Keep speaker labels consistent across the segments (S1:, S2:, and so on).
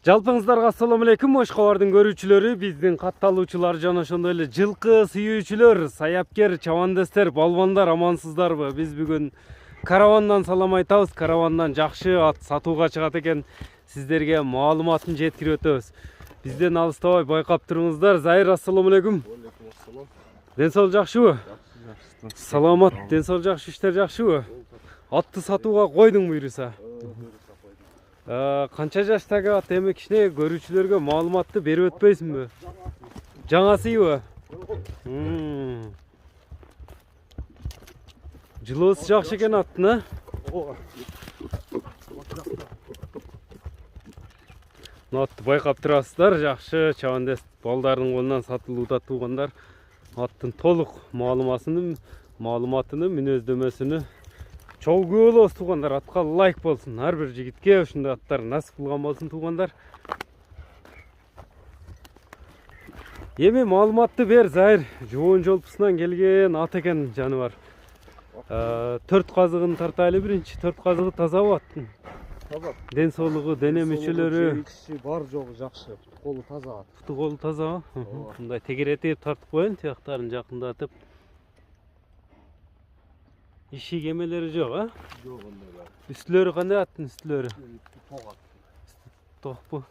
S1: Жалпыңыздарга assalamu алейкум. Ош кабардын көрүүчүлөрү, биздин катталуучулар жана ошондой эле жылкы сүйүүчүлөр, саяпкер, чабандестер, балбандар амансыздарбы? Биз бүгүн каравандан салам айтабыз. Каравандан жакшы ат сатууга чыгат экен. Сиздерге маалыматын жеткирип өтөбүз. Бизден алыстабай байкап туруңуздар. Зайыр, assalamu алейкум.
S2: Алейкум ассалам.
S1: Ден соолук жакшыбы?
S2: Жакшы.
S1: Саламат, ден соолук жакшы, иштер жакшыбы? Атты сатууга койдуң буйруса. Канча жаштагы ат, эми кичине көрүүчүлөргө маалыматты берип өтпөйсүңбү? Жаңасыйбы? Жылоосу жакшы экен аттын, а? Атты байкап турасыздар, жакшы чабандес балдардын колунан сатылууда туугандар аттын толук маалыматыны, мүнөздөмөсүнү чогуу болобуз туугандар. Атка лайк болсун. Ар бир жигитке ушундай аттар насип кылган болсун туугандар. Эми маалыматты бер, Зайыр. Жоон жолпусунан келген ат экен жаныбар. 4 казыгын тартайлы биринчи. 4 казыгы тазабы аттын?
S2: Таза.
S1: Ден соолугу, дене мүчөлөрү
S2: бар жогу жакшы. Колу таза ат.
S1: Путу колу тазабы? Мындай тегеретип тартып коеюн, тияктарын жакындатып. Иши кемелери жок, а?
S2: Жок ондай бар.
S1: Үстүлөрү кандай аттын үстүлөрү?
S2: Ток ат.
S1: Токпу?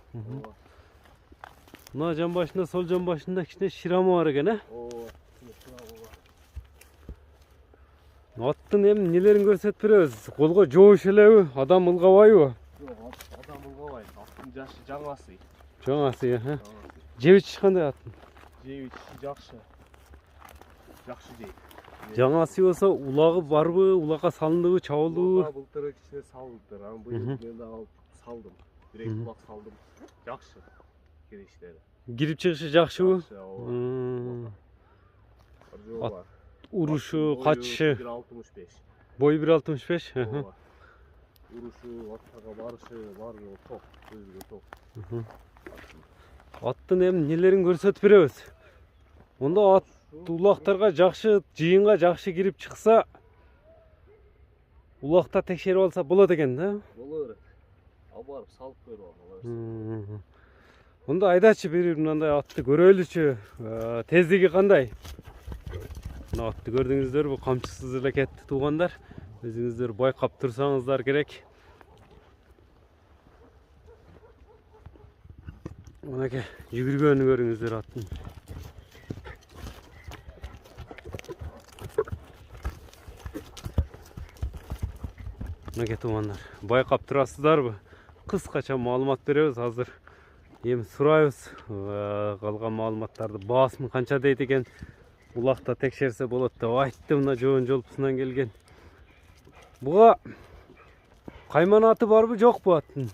S1: Мына жан башында, сол жан башында кичине ширамы бар экен,
S2: Ооба.
S1: Аттын эми нелерин көрсөтүп беребиз. Колго жоош элеби? Адам ылгабайбы?
S2: Жок, адам ылгабайт. Аттын жашы жаңасы.
S1: Жаңасы, а? Жебичи кандай аттын?
S2: Жебичи жакшы. Жакшы жейт.
S1: Жаңасы болсо улагы барбы? Улагка салындыбы, чабылдыбы?
S2: Былтыр кичине салыптыр. Аны быйыл мен да алып салдым. Бирек улак салдым. Жакшы. Кириштери.
S1: Кирип чыгышы жакшыбы?
S2: Жакшы, ооба. Ат
S1: Урушу, качышы?
S2: 1.65.
S1: Бою 1.65?
S2: Урушу, аттага барышы, баары топ, өзгө топ.
S1: Аттын эми нелерин көрсөтүп беребиз. Онда ат улактарга жакшы, жыйынга жакшы кирип чыкса, улакта текшерип алса болот экен да?
S2: Боло берет. Ал барып салып көрүп алалы.
S1: Онда айдачы бир мындай атты көрөлүчү. Тездиги кандай? Мына атты көрдүңүздөрбү? Камчысыз эле кетти туугандар. Өзүңүздөр байкап турсаңыздар керек. Мынакей жүгүргөнү көрүңүздөр аттын. Мынакей туугандар, байкап турасыздарбы? Кыскача маалымат беребиз азыр. Эми сурайбыз калган маалыматтарды. Баасын канча дейт экен? Улакта текшерсе болот деп айтты мына жоон жолпусунан келген. Буга кайман аты барбы, жокпу аттын?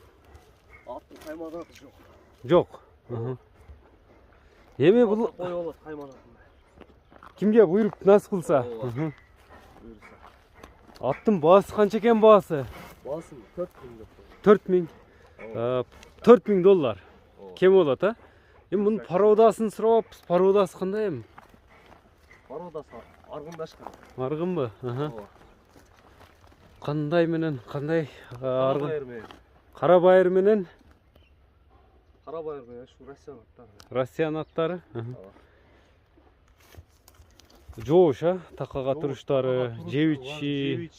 S2: Аттын кайман аты жок.
S1: Жок. Эми бул
S2: кой болот кайман атын.
S1: Кимге буйруп насип кылса? Аттын баасы канча экен баасы?
S2: Баасы 4.000 деп.
S1: 4.000. 4.000 доллар. Кем болот, а? Эми мунун пародасын сурабаппыз. Пародасы кандай эми?
S2: Пародасы аргындашкан.
S1: Аргынбы? Кандай менен, кандай аргын? Карабайыр менен.
S2: Карабайыр менен ушу Россиянын аттары.
S1: Россиянын аттары? Жоош, а? Такага туруштары, жебичи.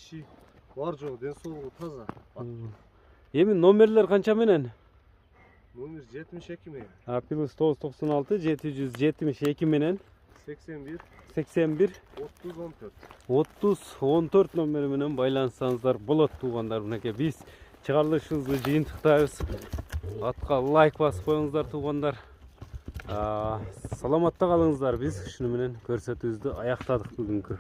S2: Бар жок, ден соолугу таза.
S1: Эми номерлер канча менен?
S2: Номер 72 менен.
S1: Плюс 996 772 менен
S2: 81
S1: 30 14 номери менен байланышсаңыздар болот туугандар. Мынакей биз чыгарылышыбызды жыйынтыктайбыз. Атка лайк басып коюңуздар туугандар. Саламатта калыңыздар. Биз ушуну менен көрсөтүүбүздү аяктадык бүгүнкү.